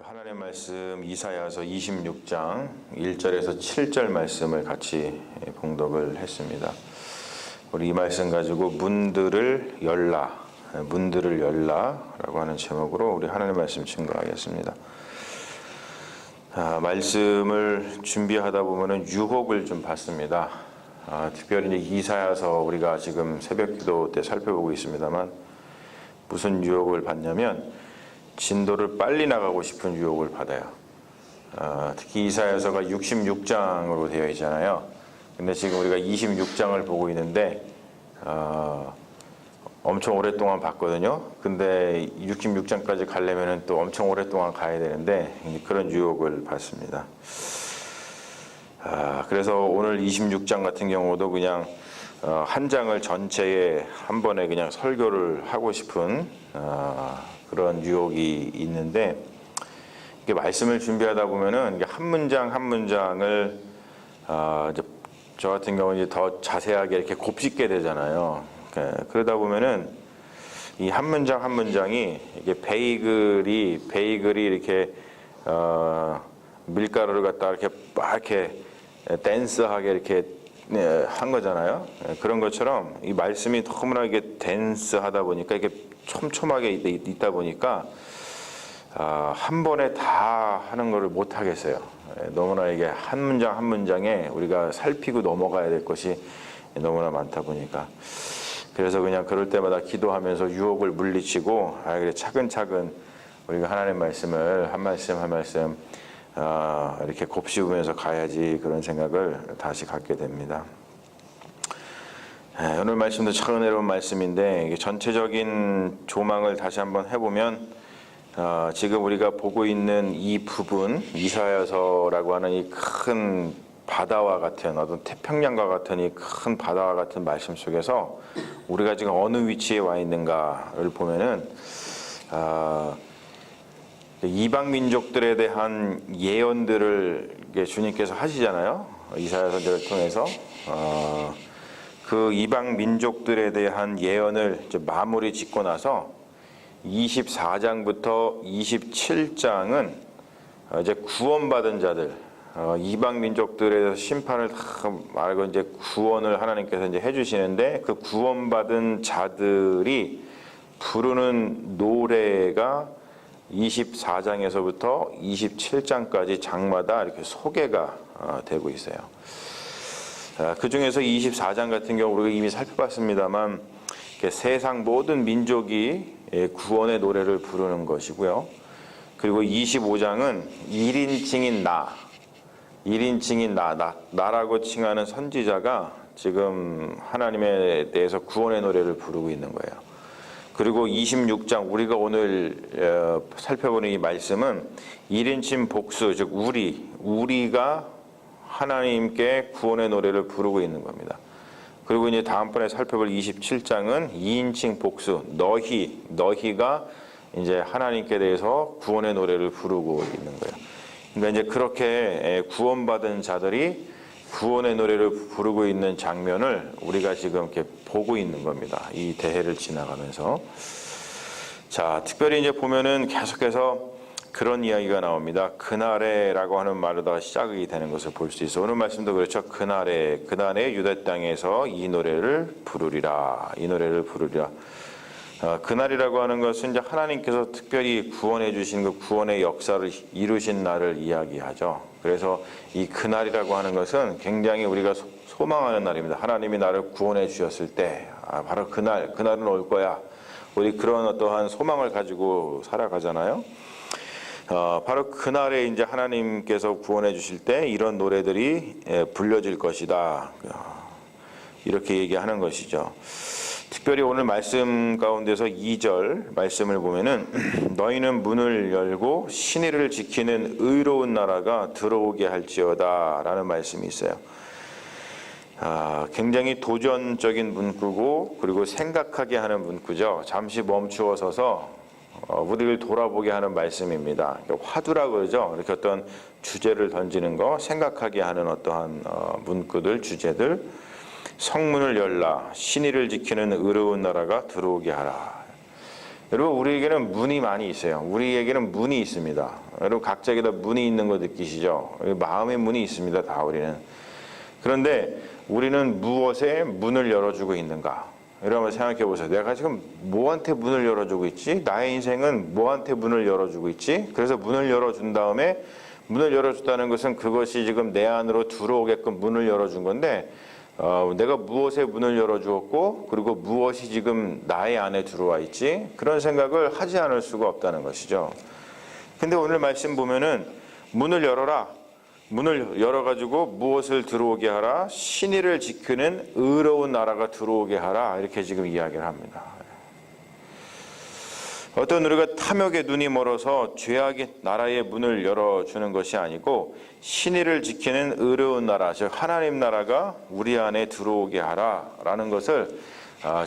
하나님의 말씀 이사야서 26장 1절에서 7절 말씀을 같이 봉독을 했습니다. 우리 이 말씀 가지고 문들을 열라 라고 하는 제목으로 우리 하나님의 말씀 증거하겠습니다. 말씀을 준비하다 보면은 유혹을 좀 받습니다. 특별히 이제 이사야서 우리가 지금 새벽 기도 때 살펴보고 있습니다만 무슨 유혹을 받냐면 진도를 빨리 나가고 싶은 유혹을 받아요. 특히 이사야서가 66장으로 되어 있잖아요. 근데 지금 우리가 26장을 보고 있는데 엄청 오랫동안 봤거든요. 근데 66장까지 가려면 또 엄청 오랫동안 가야 되는데 그런 유혹을 받습니다. 그래서 오늘 26장 같은 경우도 그냥 한 장을 전체에 한 번에 그냥 설교를 하고 싶은 그런 유혹이 있는데, 이게 말씀을 준비하다 보면은 이게 한 문장 한 문장을 이제 저 같은 경우는 이제 더 자세하게 이렇게 곱씹게 되잖아요. 그러다 보면은 이 한 문장 한 문장이 이게 베이글이 이렇게 밀가루를 갖다 이렇게 막 이렇게 댄스하게 이렇게 한 거잖아요. 그런 것처럼 이 말씀이 너무나 이게 댄스하다 보니까 이게 촘촘하게 있다 보니까 한 번에 다 하는 것을 못 하겠어요. 너무나 이게 한 문장 한 문장에 우리가 살피고 넘어가야 될 것이 너무나 많다 보니까, 그래서 그냥 그럴 때마다 기도하면서 유혹을 물리치고 그래 차근차근 우리가 하나님의 말씀을 한 말씀 한 말씀 이렇게 곱씹으면서 가야지, 그런 생각을 다시 갖게 됩니다. 오늘 말씀도 참 은혜로운 말씀인데, 전체적인 조망을 다시 한번 해보면 지금 우리가 보고 있는 이 부분, 이사야서라고 하는 이 큰 바다와 같은 어떤 태평양과 같은 이 큰 바다와 같은 말씀 속에서 우리가 지금 어느 위치에 와 있는가를 보면은 이방 민족들에 대한 예언들을 주님께서 하시잖아요. 이사야 선지자를 통해서 그 이방 민족들에 대한 예언을 이제 마무리 짓고 나서 24장부터 27장은 이제 구원받은 자들, 이방 민족들에 대해서 심판을 다 말고 이제 구원을 하나님께서 이제 해주시는데, 그 구원받은 자들이 부르는 노래가 24장에서부터 27장까지 장마다 이렇게 소개가 되고 있어요. 그 중에서 24장 같은 경우 우리가 이미 살펴봤습니다만, 세상 모든 민족이 구원의 노래를 부르는 것이고요. 그리고 25장은 1인칭인 나라고 칭하는 선지자가 지금 하나님에 대해서 구원의 노래를 부르고 있는 거예요. 그리고 26장 우리가 오늘 살펴보는 이 말씀은 1인칭 복수, 즉 우리가 하나님께 구원의 노래를 부르고 있는 겁니다. 그리고 이제 다음번에 살펴볼 27장은 2인칭 복수, 너희가 이제 하나님께 대해서 구원의 노래를 부르고 있는 거예요. 그러니까 이제 그렇게 구원받은 자들이 구원의 노래를 부르고 있는 장면을 우리가 지금 이렇게 보고 있는 겁니다. 이 대해를 지나가면서. 자, 특별히 이제 보면은 계속해서 그런 이야기가 나옵니다. 그날에라고 하는 말로다가 시작이 되는 것을 볼 수 있어요. 오늘 말씀도 그렇죠. 그날에 유다 땅에서 이 노래를 부르리라. 그날이라고 하는 것은 이제 하나님께서 특별히 구원해 주신 그 구원의 역사를 이루신 날을 이야기하죠. 그래서 이 그날이라고 하는 것은 굉장히 우리가 소망하는 날입니다. 하나님이 나를 구원해 주셨을 때 바로 그날은 올 거야. 우리 그런 어떠한 소망을 가지고 살아가잖아요. 바로 그날에 이제 하나님께서 구원해 주실 때 이런 노래들이 불려질 것이다. 이렇게 얘기하는 것이죠. 특별히 오늘 말씀 가운데서 2절 말씀을 보면은 너희는 문을 열고 신의를 지키는 의로운 나라가 들어오게 할지어다 라는 말씀이 있어요. 굉장히 도전적인 문구고, 그리고 생각하게 하는 문구죠. 잠시 멈추어 서서 우리를 돌아보게 하는 말씀입니다. 화두라고 그러죠. 이렇게 어떤 주제를 던지는 거, 생각하게 하는 어떠한 문구들, 주제들. 성문을 열라, 신의를 지키는 의로운 나라가 들어오게 하라. 여러분 우리에게는 문이 많이 있어요. 우리에게는 문이 있습니다. 여러분 각자에게다 문이 있는 거 느끼시죠? 마음의 문이 있습니다. 다 우리는. 그런데 우리는 무엇에 문을 열어주고 있는가? 여러분 생각해 보세요. 내가 지금 뭐한테 문을 열어주고 있지? 나의 인생은 뭐한테 문을 열어주고 있지? 그래서 문을 열어준 다음에 문을 열어줬다는 것은 그것이 지금 내 안으로 들어오게끔 문을 열어준 건데 내가 무엇에 문을 열어주었고 그리고 무엇이 지금 나의 안에 들어와 있지? 그런 생각을 하지 않을 수가 없다는 것이죠. 근데 오늘 말씀 보면은 문을 열어라. 문을 열어가지고 무엇을 들어오게 하라? 신의를 지키는 의로운 나라가 들어오게 하라. 이렇게 지금 이야기를 합니다. 어떤 우리가 탐욕의 눈이 멀어서 죄악의 나라의 문을 열어주는 것이 아니고 신의를 지키는 의로운 나라, 즉 하나님 나라가 우리 안에 들어오게 하라라는 것을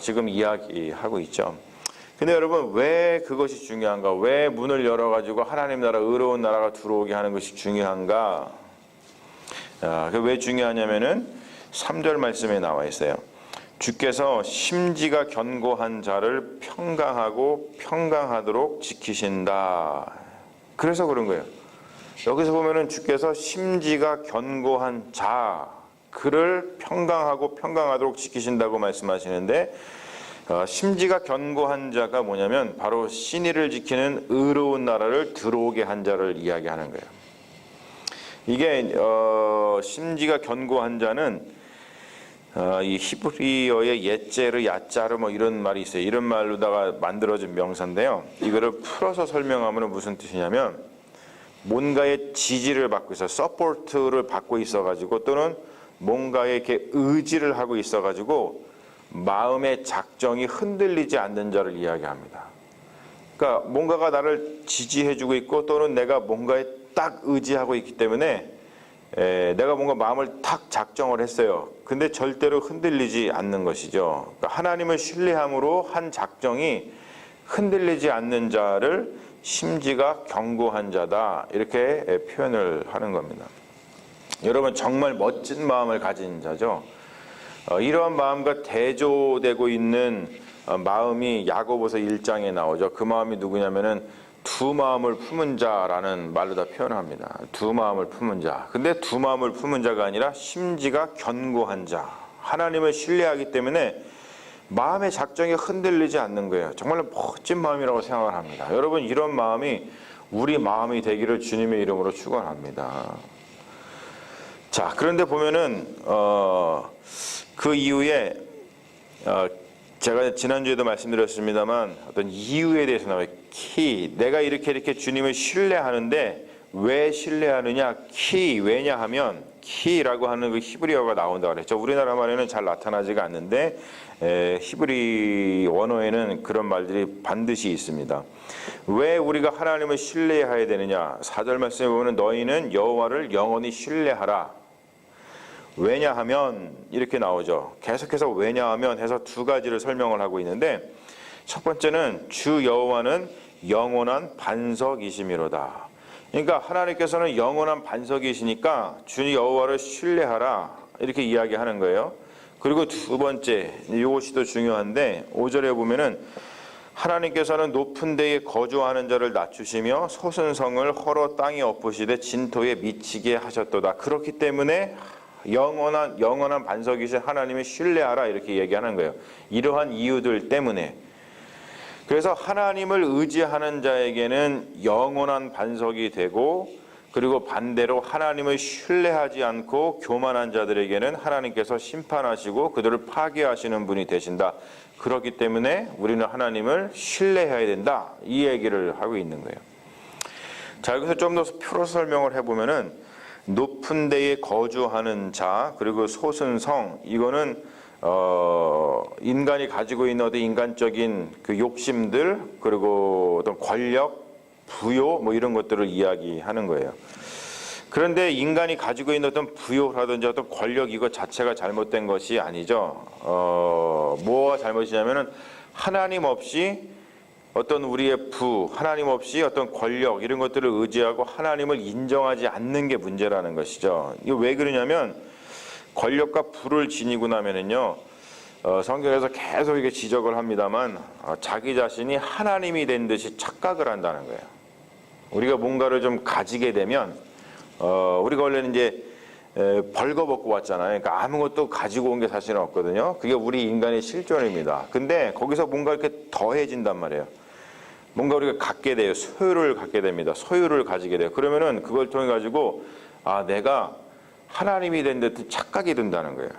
지금 이야기하고 있죠. 근데 여러분 왜 그것이 중요한가? 왜 문을 열어가지고 하나님 나라, 의로운 나라가 들어오게 하는 것이 중요한가? 왜 중요하냐면은 3절 말씀에 나와 있어요. 주께서 심지가 견고한 자를 평강하고 평강하도록 지키신다. 그래서 그런 거예요. 여기서 보면은 주께서 심지가 견고한 자, 그를 평강하고 평강하도록 지키신다고 말씀하시는데 심지가 견고한 자가 뭐냐면 바로 신의를 지키는 의로운 나라를 들어오게 한 자를 이야기하는 거예요. 이게 심지가 견고한 자는 이 히브리어의 예제르, 야짜르 뭐 이런 말이 있어요. 이런 말로다가 만들어진 명사인데요. 이거를 풀어서 설명하면 무슨 뜻이냐면 뭔가의 지지를 받고 있어, 서포트를 받고 있어가지고 또는 뭔가에 이렇게 의지를 하고 있어가지고 마음의 작정이 흔들리지 않는 자를 이야기합니다. 그러니까 뭔가가 나를 지지해주고 있고 또는 내가 뭔가에 딱 의지하고 있기 때문에 내가 뭔가 마음을 탁 작정을 했어요. 근데 절대로 흔들리지 않는 것이죠. 그러니까 하나님을 신뢰함으로 한 작정이 흔들리지 않는 자를 심지가 견고한 자다 이렇게 표현을 하는 겁니다. 여러분 정말 멋진 마음을 가진 자죠. 이러한 마음과 대조되고 있는 마음이 야고보서 1장에 나오죠. 그 마음이 누구냐면은 두 마음을 품은 자라는 말로 다 표현합니다. 두 마음을 품은 자. 근데 두 마음을 품은 자가 아니라 심지가 견고한 자. 하나님을 신뢰하기 때문에 마음의 작정이 흔들리지 않는 거예요. 정말 멋진 마음이라고 생각을 합니다. 여러분 이런 마음이 우리 마음이 되기를 주님의 이름으로 축원합니다. 자, 그런데 보면은 그 이후에 제가 지난주에도 말씀드렸습니다만 어떤 이유에 대해서 나와요. 키. 내가 이렇게 주님을 신뢰하는데 왜 신뢰하느냐? 키. 왜냐하면 키라고 하는 그 히브리어가 나온다고 그랬죠. 우리나라 말에는 잘 나타나지가 않는데 히브리 원어에는 그런 말들이 반드시 있습니다. 왜 우리가 하나님을 신뢰해야 되느냐? 4절 말씀에 보면 너희는 여호와를 영원히 신뢰하라. 왜냐하면 이렇게 나오죠. 계속해서 왜냐하면 해서 두 가지를 설명을 하고 있는데 첫 번째는 주 여호와는 영원한 반석이심이로다. 그러니까 하나님께서는 영원한 반석이시니까 주 여호와를 신뢰하라 이렇게 이야기하는 거예요. 그리고 두 번째, 이것이 더 중요한데 5절에 보면은 하나님께서는 높은 데에 거주하는 자를 낮추시며 솟은 성을 헐어 땅에 엎으시되 진토에 미치게 하셨도다. 그렇기 때문에 영원한 반석이신 하나님을 신뢰하라 이렇게 얘기하는 거예요. 이러한 이유들 때문에. 그래서 하나님을 의지하는 자에게는 영원한 반석이 되고 그리고 반대로 하나님을 신뢰하지 않고 교만한 자들에게는 하나님께서 심판하시고 그들을 파괴하시는 분이 되신다. 그렇기 때문에 우리는 하나님을 신뢰해야 된다. 이 얘기를 하고 있는 거예요. 자, 여기서 좀 더 표로 설명을 해보면은 높은 데에 거주하는 자 그리고 솟은 성 이거는 인간이 가지고 있는 어떤 인간적인 그 욕심들 그리고 어떤 권력, 부요 뭐 이런 것들을 이야기하는 거예요. 그런데 인간이 가지고 있는 어떤 부요라든지 어떤 권력 이것 자체가 잘못된 것이 아니죠. 뭐가 잘못이냐면은 하나님 없이 어떤 우리의 하나님 없이 어떤 권력 이런 것들을 의지하고 하나님을 인정하지 않는 게 문제라는 것이죠. 이거 왜 그러냐면 권력과 부를 지니고 나면은요, 성경에서 계속 이게 지적을 합니다만 자기 자신이 하나님이 된 듯이 착각을 한다는 거예요. 우리가 뭔가를 좀 가지게 되면 우리가 원래는 이제 벌거벗고 왔잖아요. 그러니까 아무것도 가지고 온 게 사실은 없거든요. 그게 우리 인간의 실존입니다. 근데 거기서 뭔가 이렇게 더해진단 말이에요. 뭔가 우리가 갖게 돼요. 소유를 갖게 됩니다. 소유를 가지게 돼요. 그러면은 그걸 통해 가지고 내가 하나님이 된 듯 착각이 든다는 거예요.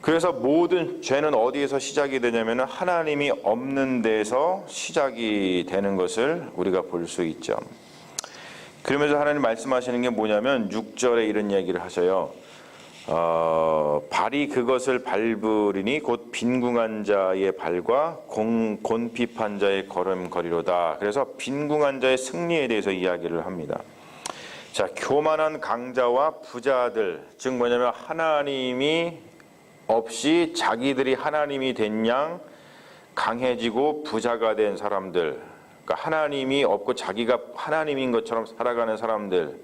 그래서 모든 죄는 어디에서 시작이 되냐면 하나님이 없는 데서 시작이 되는 것을 우리가 볼 수 있죠. 그러면서 하나님 말씀하시는 게 뭐냐면 6절에 이런 얘기를 하셔요. 발이 그것을 밟으리니 곧 빈궁한 자의 발과 곤핍한 자의 걸음거리로다. 그래서 빈궁한 자의 승리에 대해서 이야기를 합니다. 자, 교만한 강자와 부자들, 즉 뭐냐면 하나님이 없이 자기들이 하나님이 된 양 강해지고 부자가 된 사람들, 그러니까 하나님이 없고 자기가 하나님인 것처럼 살아가는 사람들,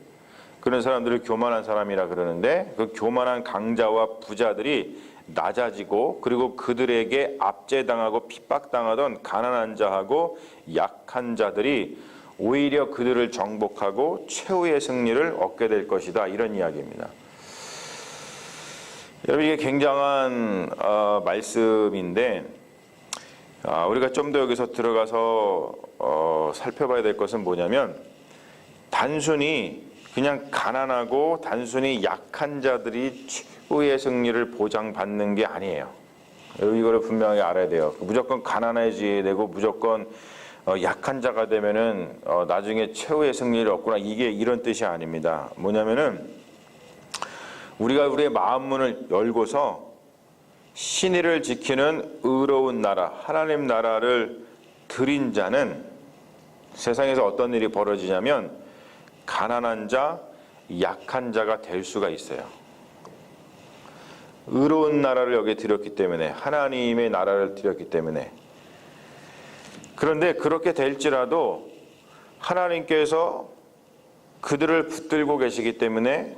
그런 사람들을 교만한 사람이라 그러는데, 그 교만한 강자와 부자들이 낮아지고 그리고 그들에게 압제당하고 핍박당하던 가난한 자하고 약한 자들이 오히려 그들을 정복하고 최후의 승리를 얻게 될 것이다, 이런 이야기입니다. 여러분, 이게 굉장한 말씀인데 우리가 좀 더 여기서 들어가서 살펴봐야 될 것은 뭐냐면, 단순히 그냥 가난하고 단순히 약한 자들이 최후의 승리를 보장받는 게 아니에요. 여러분, 이거를 분명히 알아야 돼요. 무조건 가난해져야 되고 무조건 약한 자가 되면은 나중에 최후의 승리를 얻구나, 이게 이런 뜻이 아닙니다. 뭐냐면은 우리가 우리의 마음 문을 열고서 신의를 지키는 의로운 나라, 하나님 나라를 드린 자는 세상에서 어떤 일이 벌어지냐면 가난한 자, 약한 자가 될 수가 있어요. 의로운 나라를 여기에 드렸기 때문에, 하나님의 나라를 드렸기 때문에. 그런데 그렇게 될지라도 하나님께서 그들을 붙들고 계시기 때문에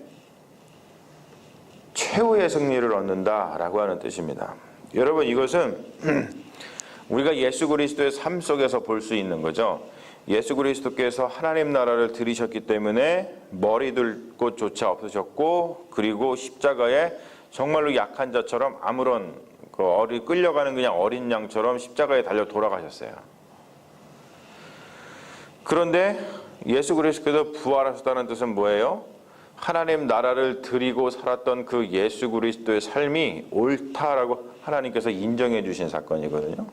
최후의 승리를 얻는다라고 하는 뜻입니다. 여러분, 이것은 우리가 예수 그리스도의 삶 속에서 볼 수 있는 거죠. 예수 그리스도께서 하나님 나라를 들이셨기 때문에 머리 들 곳조차 없으셨고, 그리고 십자가에 정말로 약한 자처럼 아무런 끌려가는 그냥 어린 양처럼 십자가에 달려 돌아가셨어요. 그런데 예수 그리스도께서 부활하셨다는 뜻은 뭐예요? 하나님 나라를 드리고 살았던 그 예수 그리스도의 삶이 옳다라고 하나님께서 인정해 주신 사건이거든요.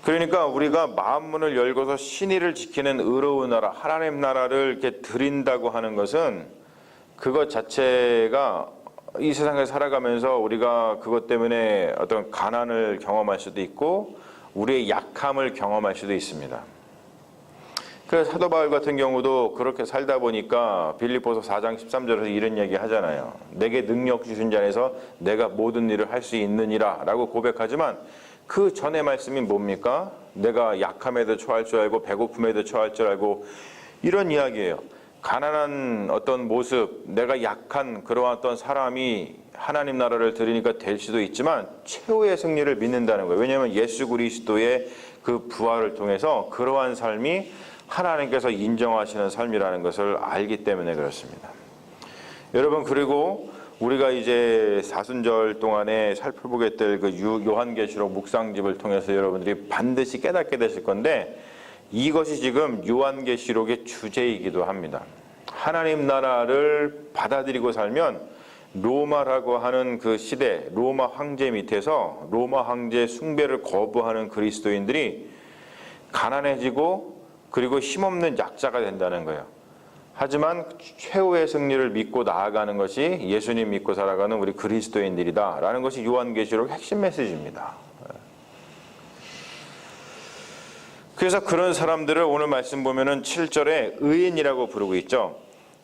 그러니까 우리가 마음문을 열고서 신의를 지키는 의로운 나라, 하나님 나라를 이렇게 드린다고 하는 것은 그것 자체가 이 세상에 살아가면서 우리가 그것 때문에 어떤 가난을 경험할 수도 있고 우리의 약함을 경험할 수도 있습니다. 그래서 사도 바울 같은 경우도 그렇게 살다 보니까 빌립보서 4장 13절에서 이런 얘기 하잖아요. 내게 능력 주신 자 안에서 내가 모든 일을 할 수 있느니라 라고 고백하지만, 그 전의 말씀이 뭡니까? 내가 약함에도 처할 줄 알고 배고픔에도 처할 줄 알고, 이런 이야기예요. 가난한 어떤 모습, 내가 약한 그러한 어떤 사람이 하나님 나라를 드리니까 될 수도 있지만 최후의 승리를 믿는다는 거예요. 왜냐하면 예수 그리스도의 그 부활을 통해서 그러한 삶이 하나님께서 인정하시는 삶이라는 것을 알기 때문에 그렇습니다. 여러분, 그리고 우리가 이제 사순절 동안에 살펴보게 될 그 요한계시록 묵상집을 통해서 여러분들이 반드시 깨닫게 되실 건데, 이것이 지금 요한계시록의 주제이기도 합니다. 하나님 나라를 받아들이고 살면 로마라고 하는 그 시대, 로마 황제 밑에서 로마 황제 숭배를 거부하는 그리스도인들이 가난해지고 그리고 힘없는 약자가 된다는 거예요. 하지만 최후의 승리를 믿고 나아가는 것이 예수님 믿고 살아가는 우리 그리스도인들이다 라는 것이 요한계시록 핵심 메시지입니다. 그래서 그런 사람들을 오늘 말씀 보면은 7절에 의인이라고 부르고 있죠.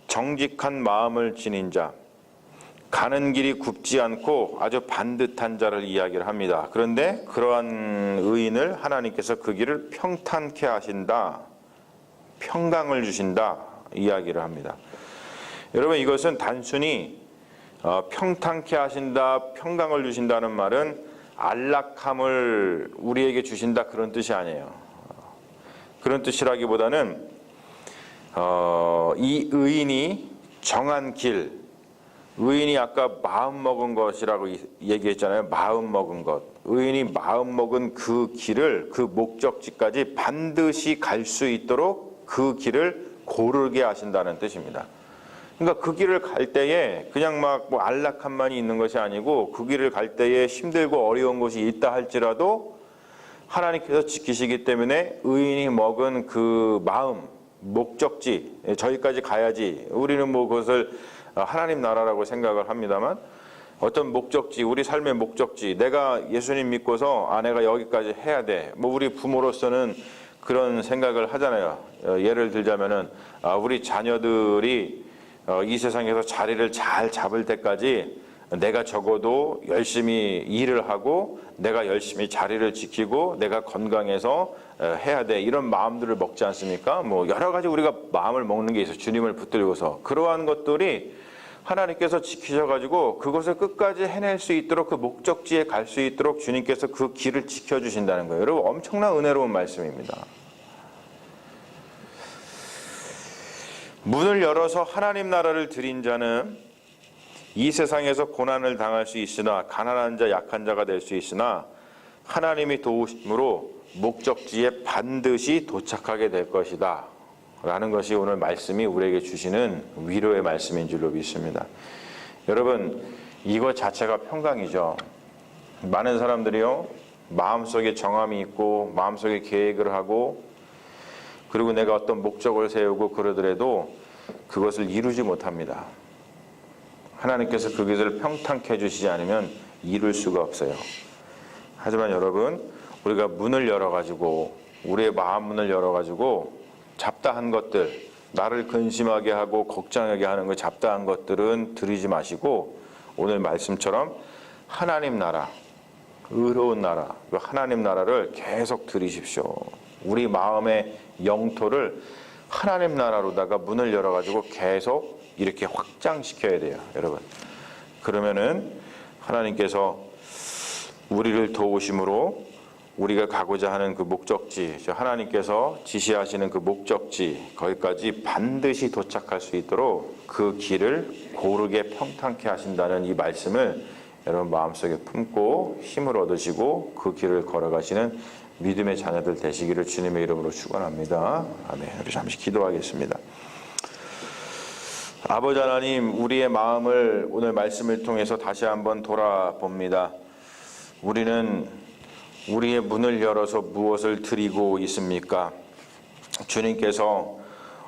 정직한 마음을 지닌 자, 가는 길이 굽지 않고 아주 반듯한 자를 이야기를 합니다. 그런데 그러한 의인을 하나님께서 그 길을 평탄케 하신다, 평강을 주신다 이야기를 합니다. 여러분, 이것은 단순히 평탄케 하신다, 평강을 주신다는 말은 안락함을 우리에게 주신다 그런 뜻이 아니에요. 그런 뜻이라기보다는 이 의인이 정한 길, 의인이 아까 마음 먹은 것이라고 얘기했잖아요. 마음 먹은 것. 의인이 마음 먹은 그 길을, 그 목적지까지 반드시 갈 수 있도록 그 길을 고르게 하신다는 뜻입니다. 그러니까 그 길을 갈 때에 그냥 막 뭐 안락함만이 있는 것이 아니고 그 길을 갈 때에 힘들고 어려운 것이 있다 할지라도 하나님께서 지키시기 때문에 의인이 먹은 그 마음, 목적지, 저기까지 가야지. 우리는 뭐 그것을 하나님 나라라고 생각을 합니다만 어떤 목적지, 우리 삶의 목적지, 내가 예수님 믿고서 내가 여기까지 해야 돼. 뭐 우리 부모로서는 그런 생각을 하잖아요. 예를 들자면은 우리 자녀들이 이 세상에서 자리를 잘 잡을 때까지 내가 적어도 열심히 일을 하고 내가 열심히 자리를 지키고 내가 건강해서 해야 돼. 이런 마음들을 먹지 않습니까? 뭐 여러 가지 우리가 마음을 먹는 게 있어요. 주님을 붙들고서. 그러한 것들이 하나님께서 지키셔가지고 그것을 끝까지 해낼 수 있도록 그 목적지에 갈 수 있도록 주님께서 그 길을 지켜주신다는 거예요. 여러분 엄청난 은혜로운 말씀입니다. 문을 열어서 하나님 나라를 들인 자는 이 세상에서 고난을 당할 수 있으나 가난한 자, 약한 자가 될 수 있으나 하나님이 도우심으로 목적지에 반드시 도착하게 될 것이다 라는 것이 오늘 말씀이 우리에게 주시는 위로의 말씀인 줄로 믿습니다. 여러분 이것 자체가 평강이죠. 많은 사람들이요 마음속에 정함이 있고 마음속에 계획을 하고 그리고 내가 어떤 목적을 세우고 그러더라도 그것을 이루지 못합니다. 하나님께서 그것을 평탄케 해주시지 않으면 이룰 수가 없어요. 하지만 여러분 우리가 문을 열어가지고 우리의 마음 문을 열어가지고 잡다한 것들, 나를 근심하게 하고 걱정하게 하는 그 잡다한 것들은 들이지 마시고 오늘 말씀처럼 하나님 나라, 의로운 나라, 그 하나님 나라를 계속 들이십시오. 우리 마음의 영토를 하나님 나라로다가 문을 열어가지고 계속 이렇게 확장시켜야 돼요, 여러분. 그러면은 하나님께서 우리를 도우심으로 우리가 가고자 하는 그 목적지, 하나님께서 지시하시는 그 목적지, 거기까지 반드시 도착할 수 있도록 그 길을 고르게 평탄케 하신다는 이 말씀을 여러분 마음속에 품고 힘을 얻으시고 그 길을 걸어가시는 믿음의 자녀들 되시기를 주님의 이름으로 축원합니다. 아멘. 우리 잠시 기도하겠습니다. 아버지 하나님, 우리의 마음을 오늘 말씀을 통해서 다시 한번 돌아봅니다. 우리는 우리의 문을 열어서 무엇을 드리고 있습니까? 주님께서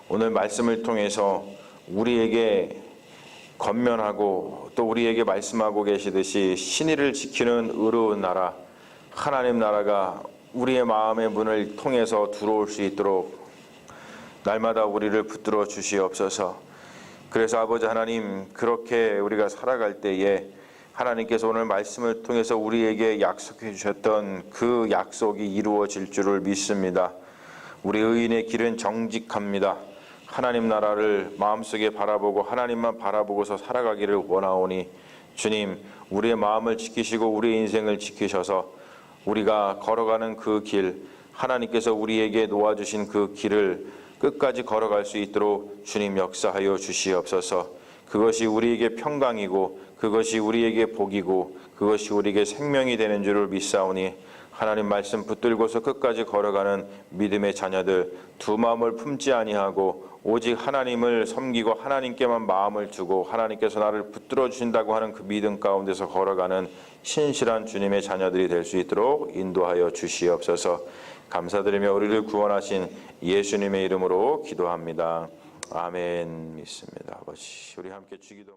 오늘 말씀을 통해서 우리에게 권면하고 또 우리에게 말씀하고 계시듯이 신의를 지키는 의로운 나라, 하나님 나라가 우리의 마음의 문을 통해서 들어올 수 있도록 날마다 우리를 붙들어 주시옵소서. 그래서 아버지 하나님, 그렇게 우리가 살아갈 때에 하나님께서 오늘 말씀을 통해서 우리에게 약속해 주셨던 그 약속이 이루어질 줄을 믿습니다. 우리 의인의 길은 정직합니다. 하나님 나라를 마음속에 바라보고 하나님만 바라보고서 살아가기를 원하오니 주님, 우리의 마음을 지키시고 우리의 인생을 지키셔서 우리가 걸어가는 그 길, 하나님께서 우리에게 놓아주신 그 길을 끝까지 걸어갈 수 있도록 주님 역사하여 주시옵소서. 그것이 우리에게 평강이고 그것이 우리에게 복이고 그것이 우리에게 생명이 되는 줄을 믿사오니 하나님 말씀 붙들고서 끝까지 걸어가는 믿음의 자녀들, 두 마음을 품지 아니하고 오직 하나님을 섬기고 하나님께만 마음을 주고 하나님께서 나를 붙들어 주신다고 하는 그 믿음 가운데서 걸어가는 신실한 주님의 자녀들이 될 수 있도록 인도하여 주시옵소서. 감사드리며 우리를 구원하신 예수님의 이름으로 기도합니다. 아멘. 믿습니다. 아버지, 우리 함께 주기도